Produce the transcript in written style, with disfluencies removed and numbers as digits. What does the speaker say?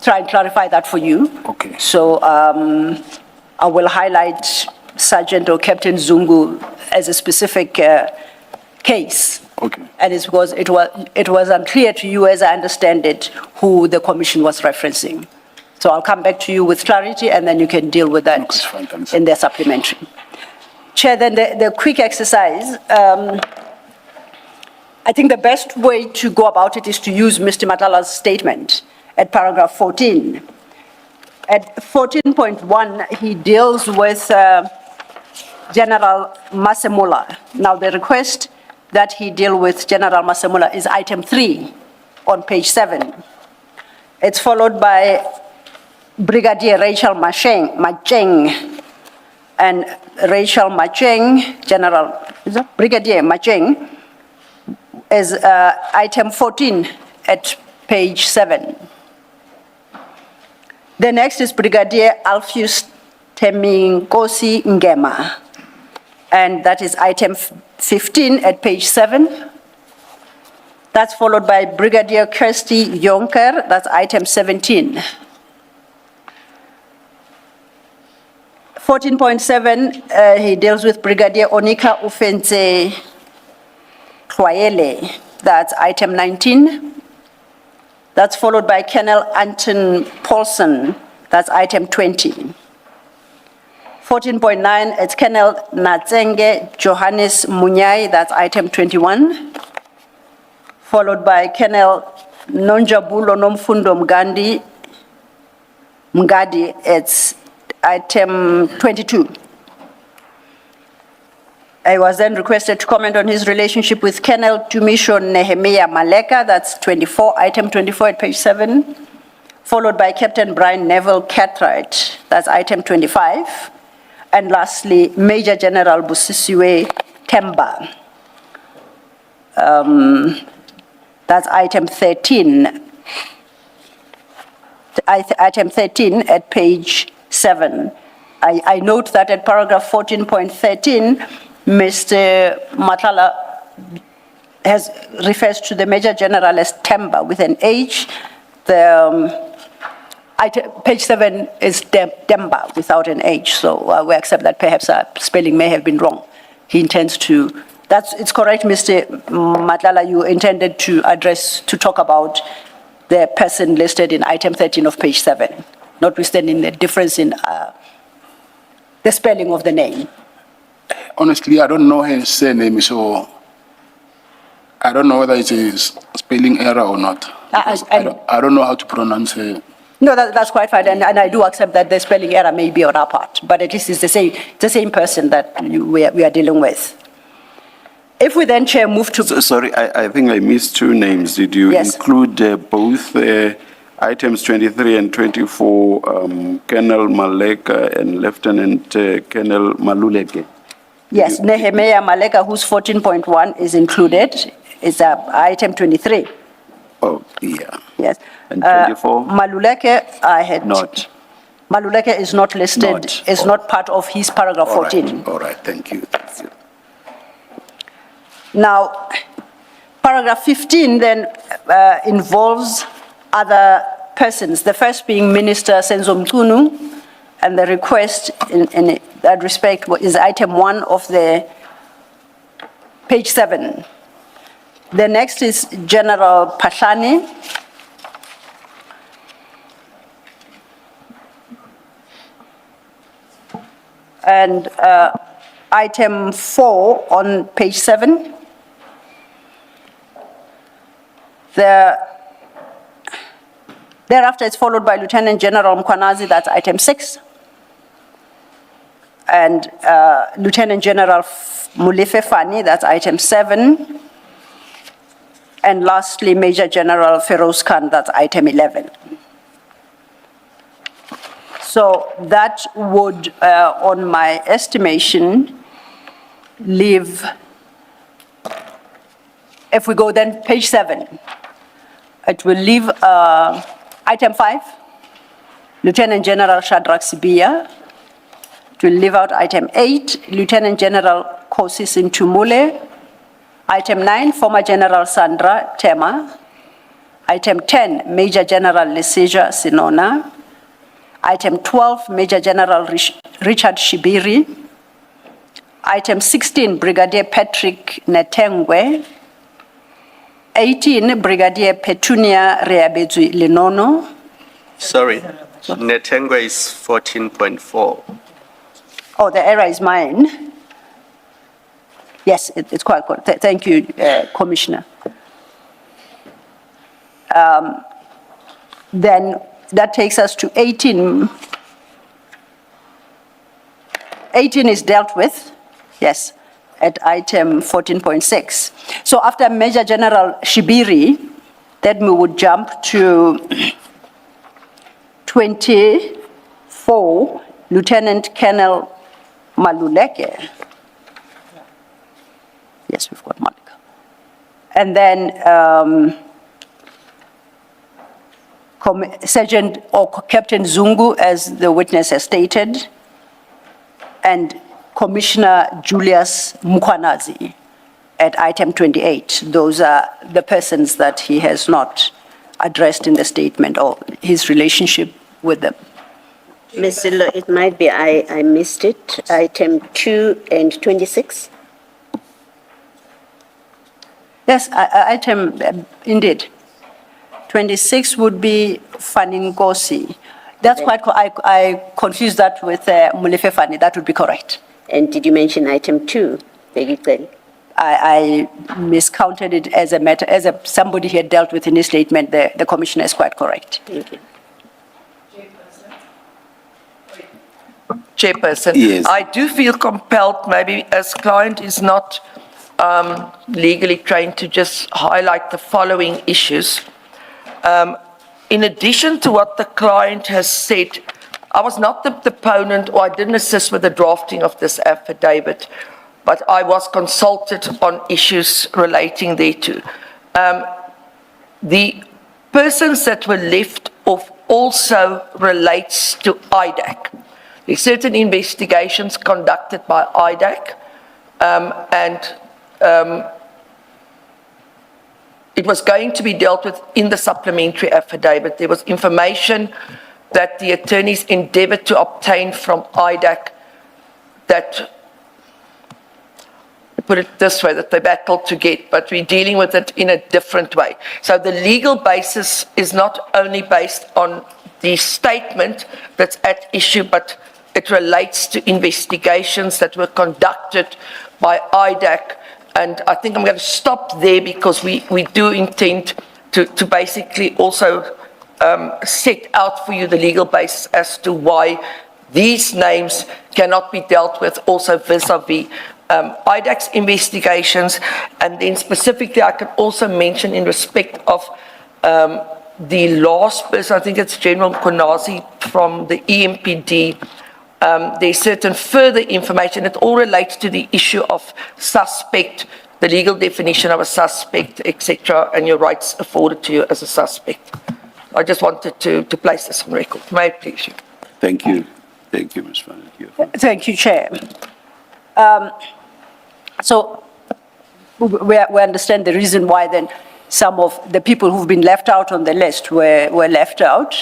try and clarify that for you. Okay. So I will highlight Sergeant or Captain Zungu as a specific case. Okay. And it's because it was unclear to you, as I understand it, who the commission was referencing. So I'll come back to you with clarity, and then you can deal with that in the supplementary. Chair, then the quick exercise. I think the best way to go about it is to use Mr. Matala's statement at paragraph 14. At 14.1, he deals with General Masemula. Now, the request that he deal with General Masemula is item 3 on page 7. It's followed by Brigadier Rachel Macheng, and Rachel Macheng, Brigadier Macheng, is item 14 at page 7. The next is Brigadier Alpheus Teminkosi Ngema, and that is item 15 at page 7. That's followed by Brigadier Kirsty Jonker, that's item 17. 14.7, he deals with Brigadier Onika Ufenze Kwayele, that's item 19. That's followed by Colonel Anton Paulson, that's item 20. 14.9, it's Colonel Natsenge Johannes Munyai, that's item 21. Followed by Colonel Nonjabulo Nomfundo Mgadi, it's item 22. I was then requested to comment on his relationship with Colonel Tumisho Nehemiah Maleka, that's 24, item 24 at page 7, followed by Captain Brian Neville Cartwright, that's item 25, and lastly, Major General Busisiwe Temba, that's item 13, item 13 at page 7. I note that at paragraph 14.13, Mr. Matala refers to the Major General as Temba with an H. Page 7 is Temba without an H, so we accept that perhaps our spelling may have been wrong. He intends to, it's correct, Mr. Matala, you intended to talk about the person listed in item 13 of page 7, notwithstanding the difference in the spelling of the name. Honestly, I don't know his surname, so I don't know whether it's a spelling error or not. I don't know how to pronounce it. No, that's quite fine, and I do accept that the spelling error may be on our part, but at least it's the same person that we are dealing with. If we then, Chair, move to... Sorry, I think I missed two names. Did you include both items 23 and 24, Colonel Maleka and Lieutenant Colonel Maluleka? Yes, Nehemiah Maleka, whose 14.1 is included, is item 23. Oh, yeah. Yes. And 24? Maluleka, I had... Not. Maluleka is not listed, is not part of his paragraph 14. All right, thank you. Now, paragraph 15 then involves other persons, the first being Minister Senzo Mkhunu, and the request in that respect is item 1 of the page 7. The next is General Pashani. And item 4 on page 7. Thereafter, it's followed by Lieutenant General Mkhwanazi, that's item 6. And Lieutenant General Mulife Fani, that's item 7. And lastly, Major General Feroz Khan, that's item 11. So that would, on my estimation, leave, if we go then page 7, it will leave item 5, Lieutenant General Shadrach Sibia. It will leave out item 8, Lieutenant General Kosi Sintumule. Item 9, former General Sandra Tema. Item 10, Major General Lesija Sinona. Item 12, Major General Richard Shibiri. Item 16, Brigadier Patrick Netengwe. 18, Brigadier Petunia Reabedzi Linono. Sorry, Netengwe is 14.4. Oh, the error is mine. Yes, it's quite good. Thank you, Commissioner. Then that takes us to 18. 18 is dealt with, yes, at item 14.6. So after Major General Shibiri, then we would jump to 24, Lieutenant Colonel Maluleka. Yes, we've got Maluleka. And then Sergeant or Captain Zungu, as the witness has stated, and Commissioner Julius Mkhwanazi at item 28. Those are the persons that he has not addressed in the statement or his relationship with them. Ms. Zillo, it might be I missed it. Item 2 and 26. Yes, item, indeed. 26 would be Faningosi. That's quite, I confused that with Mulefe Fani, that would be correct. And did you mention item 2? I miscounted it as a matter, as somebody he had dealt with in his statement. The commissioner is quite correct. Thank you. Chairperson, Yes. I do feel compelled, maybe as client is not legally trained, to just highlight the following issues. In addition to what the client has said, I was not the deponent, or I didn't assist with the drafting of this affidavit, but I was consulted on issues relating thereto. The persons that were left off also relates to IDAC. There's certain investigations conducted by IDAC, it was going to be dealt with in the supplementary affidavit. There was information that the attorneys endeavored to obtain from IDAC that, put it this way, that they battled to get, but we're dealing with it in a different way. So the legal basis is not only based on the statement that's at issue, but it relates to investigations that were conducted by IDAC. And I think I'm going to stop there because we do intend to basically also set out for you the legal basis as to why these names cannot be dealt with also vis-a-vis IDAC's investigations. And then specifically, I can also mention in respect of the last person, I think it's General Mkhwanazi from the EMPD, there's certain further information. It all relates to the issue of suspect, the legal definition of a suspect, etc., and your rights afforded to you as a suspect. I just wanted to place this on record. May I please you? Thank you. Thank you, Ms. Fanny. Thank you, Chair. So we understand the reason why then some of the people who've been left out on the list were left out.